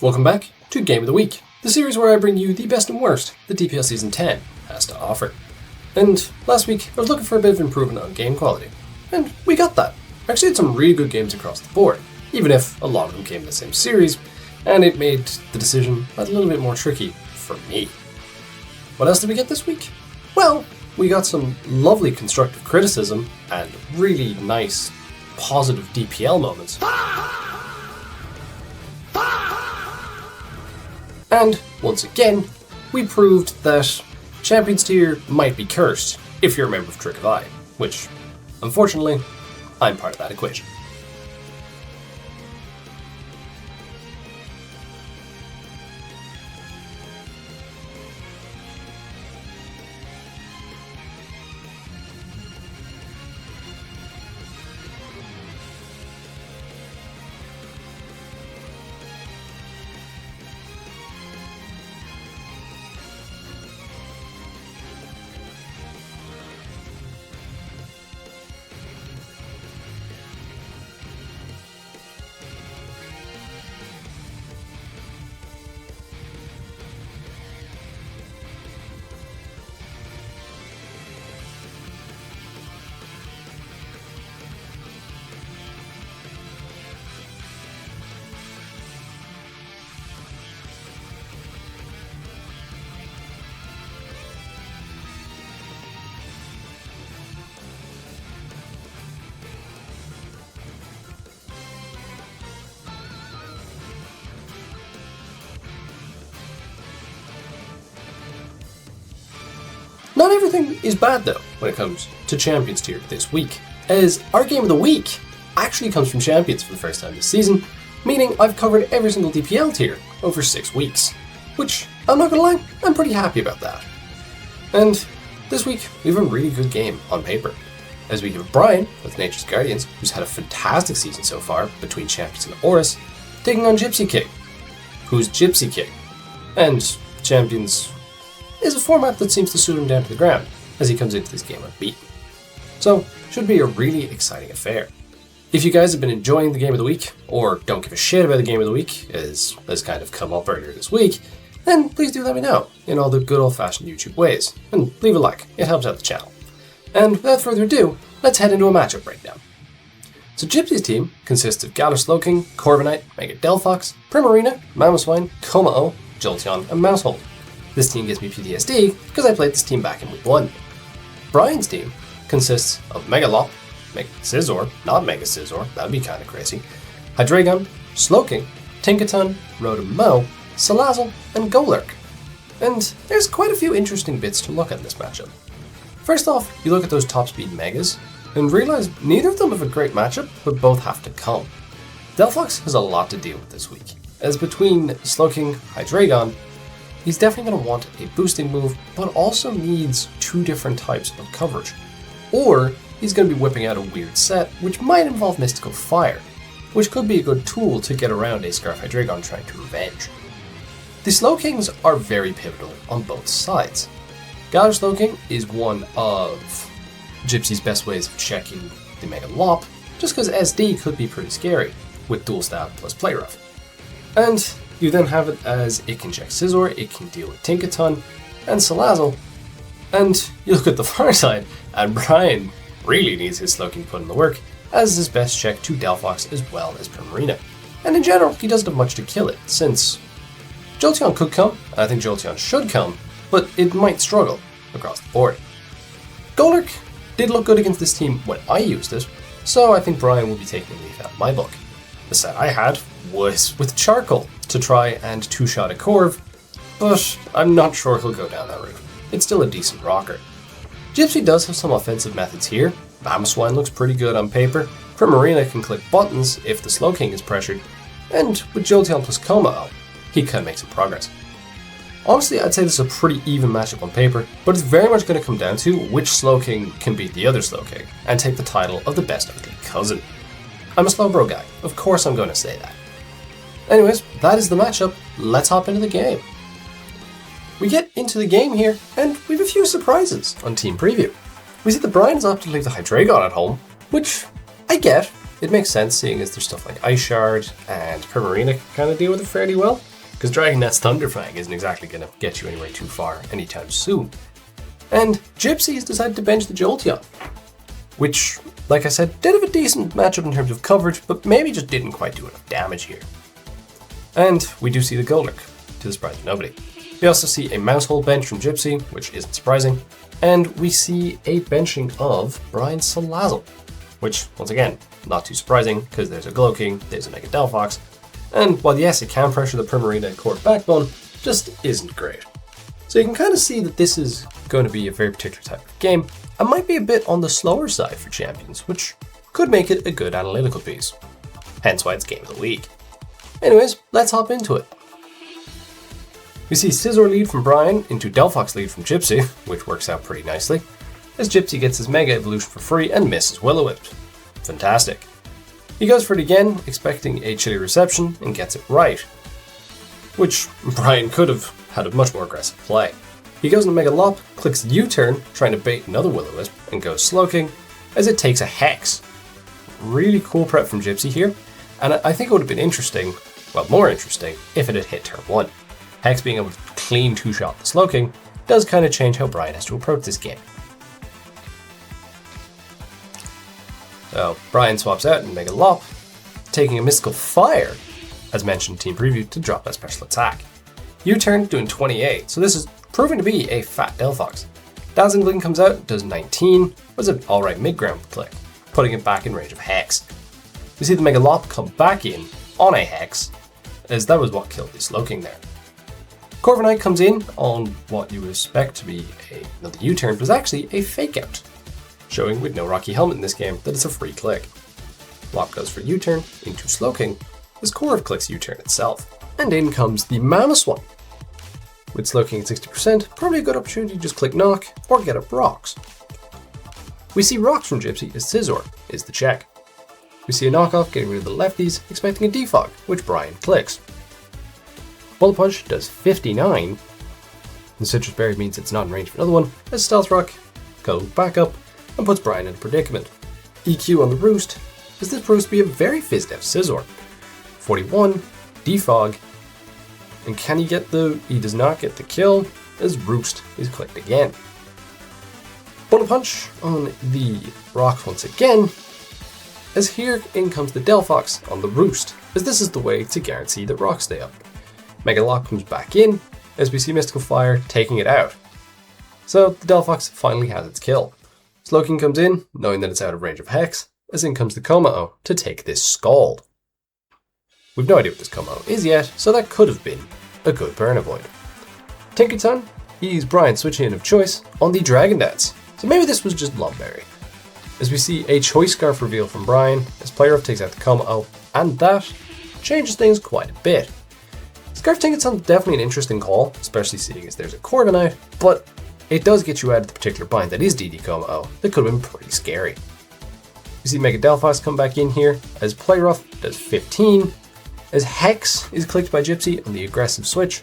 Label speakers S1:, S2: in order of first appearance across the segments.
S1: Welcome back to Game of the Week, the series where I bring you the best and worst that DPL Season 10 has to offer. And last week, I was looking for a bit of improvement on game quality, and we got that. I actually had some really good games across the board, even if a lot of them came in the same series, and it made the decision a little bit more tricky for me. What else did we get this week? Well, we got some lovely constructive criticism and really nice, positive DPL moments. And, once again, we proved that Champions Tier might be cursed if you're a member of Trick of Eye, which, unfortunately, I'm part of that equation. Not everything is bad though when it comes to Champions Tier this week, as our Game of the Week actually comes from Champions for the first time this season, meaning I've covered every single DPL tier over 6 weeks, which, I'm not gonna lie, I'm pretty happy about that. And this week, we have a really good game on paper, as we have Bryann with Nature's Guardians, who's had a fantastic season so far between Champions and Oris, taking on Gypsy King, who's Gypsy King, and Champions is a format that seems to suit him down to the ground as he comes into this game unbeaten. So, should be a really exciting affair. If you guys have been enjoying the Game of the Week, or don't give a shit about the Game of the Week, as has kind of come up earlier this week, then please do let me know in all the good old-fashioned YouTube ways, and leave a like, it helps out the channel. And without further ado, let's head into a matchup breakdown. So Gypsy's team consists of Galar Slowking, Corviknight, Mega Delphox, Primarina, Mamoswine, Komao, Jolteon, and Mousehold. This team gives me PTSD because I played this team back in week 1. Bryan's team consists of Megalop, Mega Scizor, not Mega Scizor, that'd be kinda crazy, Hydreigon, Slowking, Tinkaton, Rotom-Mow, Salazzle, and Golurk. And there's quite a few interesting bits to look at in this matchup. First off, you look at those top speed Megas, and realize neither of them have a great matchup, but both have to come. Delphox has a lot to deal with this week, as between Slowking, Hydreigon, he's definitely going to want a boosting move, but also needs 2 different types of coverage. Or he's going to be whipping out a weird set, which might involve Mystical Fire, which could be a good tool to get around a Scarf Hydreigon trying to revenge. The Slowkings are very pivotal on both sides. Galar Slowking is one of Gypsy's best ways of checking the Mega Lop, just because SD could be pretty scary, with Dual Stab plus Play Rough. And you then have it as it can check Scizor, it can deal with Tinkaton, and Salazzle. And you look at the far side, and Bryann really needs his Slowking put in the work, as his best check to Delphox as well as Primarina. And in general, he doesn't have much to kill it, since Jolteon could come, and I think Jolteon should come, but it might struggle across the board. Golurk did look good against this team when I used it, so I think Bryann will be taking a leaf out of my book. The set I had was with Charcoal to try and 2-shot a Corv, but I'm not sure he'll go down that route. It's still a decent rocker. Gypsy does have some offensive methods here. Mamoswine looks pretty good on paper, Primarina can click buttons if the Slowking is pressured, and with Jolteon plus Komao, he can make some progress. Honestly, I'd say this is a pretty even matchup on paper, but it's very much going to come down to which Slowking can beat the other Slowking and take the title of the best ugly cousin. I'm a Slowbro guy, of course I'm going to say that. Anyways, that is the matchup, let's hop into the game. We get into the game here, and we have a few surprises on Team Preview. We see that Bryann is opted to leave the Hydreigon at home, which I get. it makes sense seeing as there's stuff like Ice Shard and Primarina can kind of deal with it fairly well, because Dragon Net's Thunderfang isn't exactly going to get you anywhere too far anytime soon. And Gypsy has decided to bench the Jolteon, which, like I said, did have a decent matchup in terms of coverage, but maybe just didn't quite do enough damage here. And we do see the Golurk, to the surprise of nobody. We also see a Mousehole bench from Gypsy, which isn't surprising, and we see a benching of Bryan's Salazzle, which, once again, not too surprising, because there's a Slowking, there's a Mega Delphox, and while yes, it can pressure the Primarina and Core Backbone, just isn't great. So you can kind of see that this is going to be a very particular type of game, and might be a bit on the slower side for Champions, which could make it a good analytical piece. Hence why it's Game of the Week. Anyways, let's hop into it. We see Scizor lead from Bryann into Delphox lead from Gypsy, which works out pretty nicely, as Gypsy gets his Mega Evolution for free and misses Will-O-Wisp. Fantastic. He goes for it again, expecting a chilly reception, and gets it right, which Bryann could have had a much more aggressive play. He goes into Mega Lop, clicks U-turn, trying to bait another Will-O-Wisp, and goes Slowking, as it takes a Hex. Really cool prep from Gypsy here, and I think it would have been interesting, well, more interesting, if it had hit turn 1. Hex being able to clean two-shot the Slowking does kind of change how Bryann has to approach this game. So Bryann swaps out in Mega Lop, taking a Mystical Fire, as mentioned in Team Preview, to drop that special attack. U-turn doing 28, so this is proving to be a fat Delphox. Dazzling Gleam comes out, does 19, was an alright mid-ground click, putting it back in range of Hex. We see the Mega Lop come back in on a Hex, as that was what killed the Slowking there. Corviknight comes in on what you would expect to be another U-turn, but is actually a fake out, showing with no Rocky Helmet in this game that it's a free click. Lop goes for U-turn into Slowking, as Corv clicks U-turn itself, and in comes the Mamoswine. With Slowking at 60%, probably a good opportunity to just click Knock or get up Rocks. We see Rocks from Gypsy as Scizor is the check. We see a knockoff getting rid of the lefties, expecting a defog, which Bryann clicks. Bullet Punch does 59, and Citrus Berry means it's not in range for another one, as Stealth Rock goes back up and puts Bryann in a predicament. EQ on the Roost, as this proves to be a very Fizz-Def Scizor. 41, defog, and can he get he does not get the kill, as Roost is clicked again. Bullet Punch on the Rocks once again, as here in comes the Delphox on the Roost, as this is the way to guarantee that Rocks stay up. Mega Lock comes back in, as we see Mystical Fire taking it out. So the Delphox finally has its kill. Slowking comes in, knowing that it's out of range of Hex, as in comes the Kommo to take this Scald. We've no idea what this Kommo is yet, so that could have been a good burn avoid. Tinkerton, he's Bryan's switching in of choice on the Dragon Dance, so maybe this was just Lomberry. As we see a Choice Scarf reveal from Bryann, as Player Rough takes out the Kommo, and that changes things quite a bit. Scarf Tinkerton's definitely an interesting call, especially seeing as there's a Corviknight, but it does get you out of the particular bind that is DD Kommo that could have been pretty scary. We see Mega Delphox come back in here, as Play Rough does 15, as Hex is clicked by Gypsy on the aggressive switch,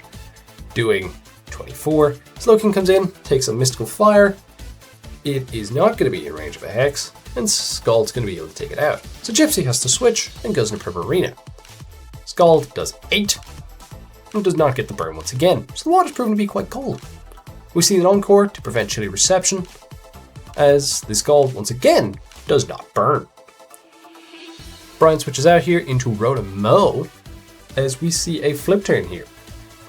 S1: doing 24. Slowking comes in, takes a Mystical Fire. It is not going to be in range of a Hex, and Scald's going to be able to take it out. So Gypsy has to switch and goes into Primarina. Scald does 8, and does not get the burn once again, so the water's proven to be quite cold. We see an Encore to prevent chilly reception, as the Scald once again does not burn. Bryann switches out here into Rotom-Mow, as we see a flip turn here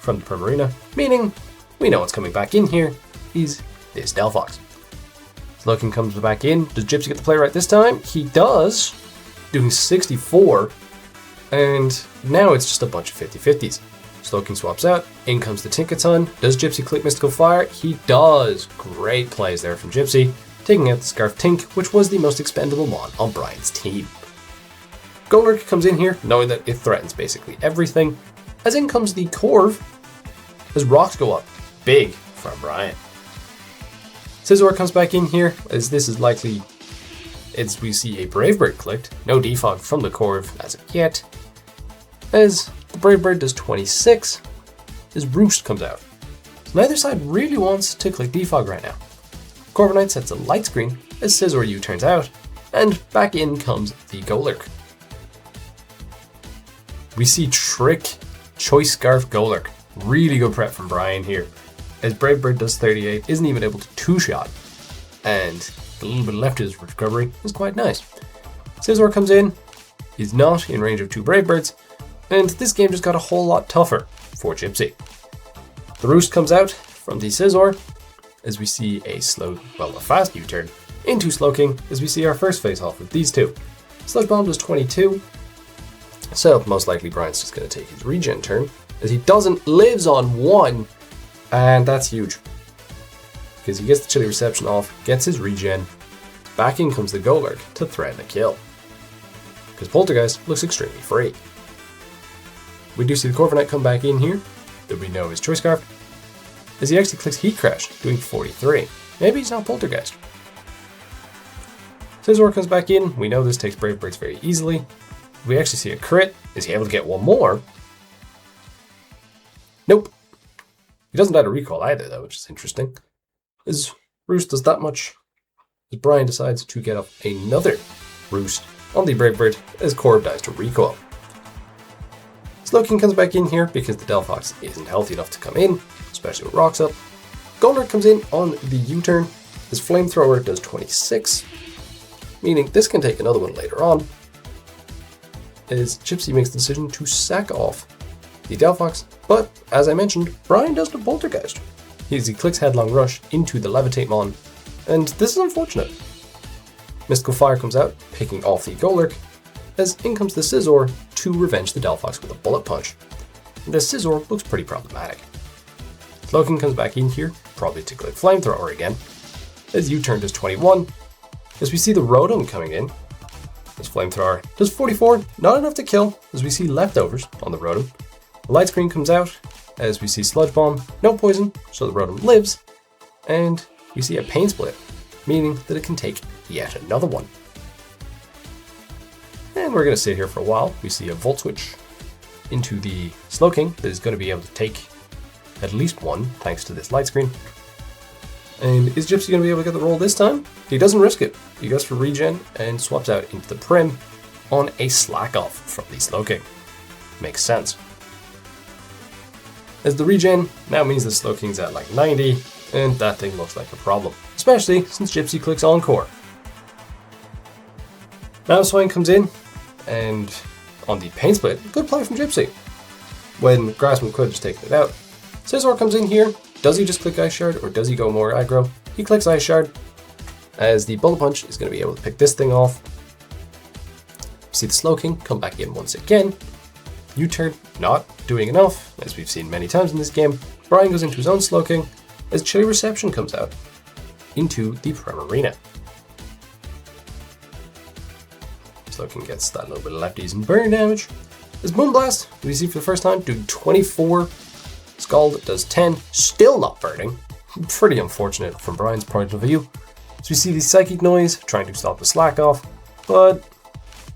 S1: from the Primarina, meaning we know what's coming back in here is this Delphox. Slowking comes back in. Does Gypsy get the play right this time? He does, doing 64, and now it's just a bunch of 50-50s. Slowking swaps out, in comes the Tinkerton. Does Gypsy click Mystical Fire? He does. Great plays there from Gypsy, taking out the Scarf Tink, which was the most expendable mon on Bryan's team. Golurk comes in here, knowing that it threatens basically everything, as in comes the Corv, as Rocks go up big from Bryann. Scizor comes back in here, as this is likely, as we see a Brave Bird clicked, no defog from the Corv as of yet, as the Brave Bird does 26, as Roost comes out. So neither side really wants to click defog right now. Corviknight sets a light screen as Scizor U turns out, and back in comes the Golurk. We see Trick, Choice Scarf, Golurk. Really good prep from Bryann here, as Brave Bird does 38, isn't even able to two-shot, and the little bit left of his recovery is quite nice. Scizor comes in, is not in range of 2 Brave Birds, and this game just got a whole lot tougher for Gypsy. The Roost comes out from the Scizor, as we see a fast U-turn into Slowking, as we see our first face-off with these two. Sludge Bomb does 22, so most likely Bryann's just going to take his regen turn, as he lives on 1, and that's huge. Because he gets the Chilly Reception off, gets his regen, back in comes the Golurk to threaten a kill. Because Poltergeist looks extremely free. We do see the Corviknight come back in here, that we know is Choice Scarf, as he actually clicks Heat Crash, doing 43. Maybe he's not Poltergeist. Scizor comes back in, we know this takes Brave Birds very easily. We actually see a crit. Is he able to get one more? Nope. He doesn't add a recall either though, which is interesting. As Roost does that much, as Bryann decides to get up another Roost on the Brave Bird as Corb dies to recoil. Slowking comes back in here because the Delphox isn't healthy enough to come in, especially with rocks up. Golurk comes in on the U-turn. His Flamethrower does 26, meaning this can take another one later on, as Gypsy makes the decision to sack off the Delphox, but as I mentioned, Bryann does the Poltergeist. He clicks Headlong Rush into the Levitate Mon, and this is unfortunate. Mystical Fire comes out, picking off the Golurk, as in comes the Scizor to revenge the Delphox with a Bullet Punch. The Scizor looks pretty problematic. Slowking comes back in here, probably to click Flamethrower again, as U-turn does 21, as we see the Rotom coming in. This Flamethrower does 44, not enough to kill, as we see leftovers on the Rotom. The Light Screen comes out, as we see Sludge Bomb, no poison, so the Rotom lives, and we see a Pain Split, meaning that it can take yet another one. And we're going to sit here for a while. We see a Volt Switch into the Slowking that is going to be able to take at least one, thanks to this Light Screen. And is Gypsy going to be able to get the roll this time? He doesn't risk it. He goes for regen and swaps out into the Prim on a Slack Off from the Slowking. Makes sense. As the regen now means the Slowking's at like 90, and that thing looks like a problem, especially since Gypsy clicks Encore. Now Swine comes in, and on the Pain Split, good play from Gypsy. When Grassman could have just taken it out. Scizor comes in here. Does he just click Ice Shard, or does he go more aggro? He clicks Ice Shard, as the Bullet Punch is going to be able to pick this thing off. See the Slowking come back in once again. U-turn not doing enough, as we've seen many times in this game. Bryann goes into his own Slowking, as Chilly Reception comes out into the Primarina. Slowking gets that little bit of lefties and burn damage. As Moonblast, we see for the first time, doing 24. Scald does 10, still not burning. Pretty unfortunate from Bryann's point of view. So we see the Psychic Noise trying to stop the Slack Off, but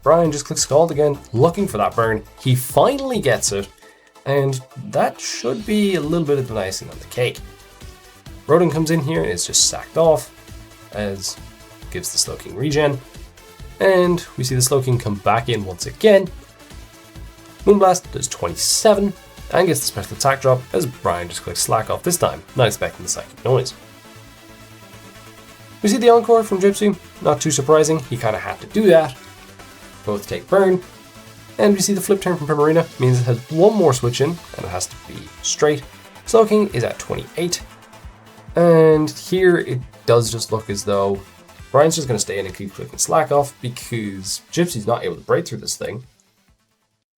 S1: Bryann just clicks Scald again, looking for that burn. He finally gets it, and that should be a little bit of the icing on the cake. Rotom comes in here and is just sacked off, as gives the Slowking regen, and we see the Slowking come back in once again. Moonblast does 27, and gets the special attack drop, as Bryann just clicks Slack Off this time, not expecting the Psychic Noise. We see the Encore from Gypsy, not too surprising, he kind of had to do that. Both take burn, and we see the flip turn from Primarina, means it has one more switch in, and it has to be straight. Slowking is at 28, and here it does just look as though Bryann's just going to stay in and keep clicking Slack Off, because Gypsy's not able to break through this thing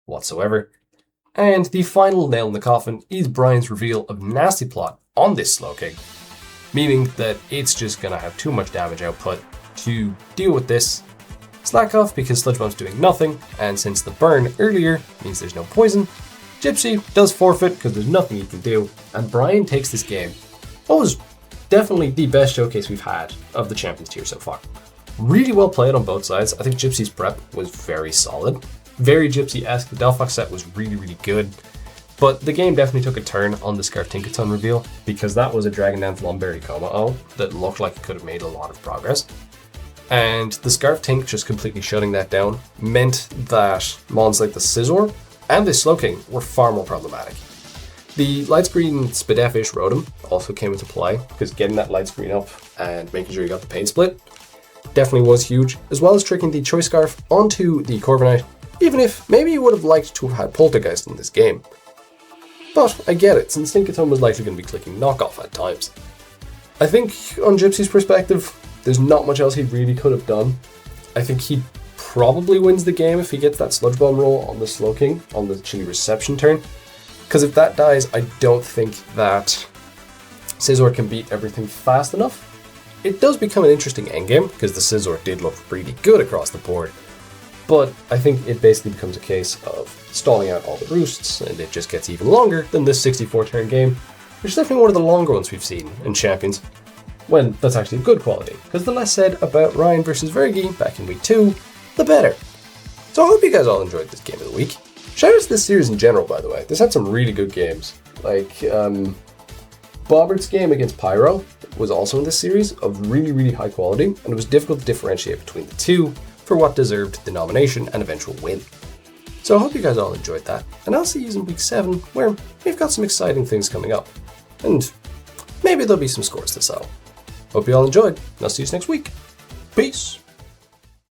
S1: whatsoever. And the final nail in the coffin is Bryann's reveal of Nasty Plot on this Slowking, meaning that it's just going to have too much damage output to deal with this Slack Off, because Sludge Bomb's doing nothing, and since the burn earlier means there's no poison, Gypsy does forfeit because there's nothing he can do, and Bryann takes this game. What was definitely the best showcase we've had of the Champions tier so far. Really well played on both sides. I think Gypsy's prep was very solid. Very Gypsy-esque. The Delphox set was really, really good. But the game definitely took a turn on the Scarf Tinkaton reveal, because that was a Dragon Dance Lumberry Coma-O that looked like it could have made a lot of progress. And the Scarf Tink just completely shutting that down meant that mons like the Scizor and this Slowking were far more problematic. The light screen Spadefish Rotom also came into play, because getting that light screen up and making sure you got the paint split definitely was huge, as well as tricking the Choice Scarf onto the Corviknight, even if maybe you would have liked to have had Poltergeist in this game. But I get it, since Tinkaton was likely going to be clicking knockoff at times. I think, on Gypsy's perspective, there's not much else he really could have done. I think he probably wins the game if he gets that Sludge Bomb roll on the Slowking, on the Chili Reception turn. Because if that dies, I don't think that Scizor can beat everything fast enough. It does become an interesting endgame, because the Scizor did look really good across the board. But I think it basically becomes a case of stalling out all the roosts, and it just gets even longer than this 64 turn game, which is definitely one of the longer ones we've seen in Champions, when that's actually good quality, because the less said about Ryan versus Vergi back in week 2, the better. So I hope you guys all enjoyed this game of the week. Shout out to this series in general, by the way. This had some really good games. Like, Bobbert's game against Pyro was also in this series of really, really high quality, and it was difficult to differentiate between the two for what deserved the nomination and eventual win. So I hope you guys all enjoyed that, and I'll see you in week 7, where we've got some exciting things coming up. And maybe there'll be some scores to settle. Hope you all enjoyed, and I'll see you next week. Peace!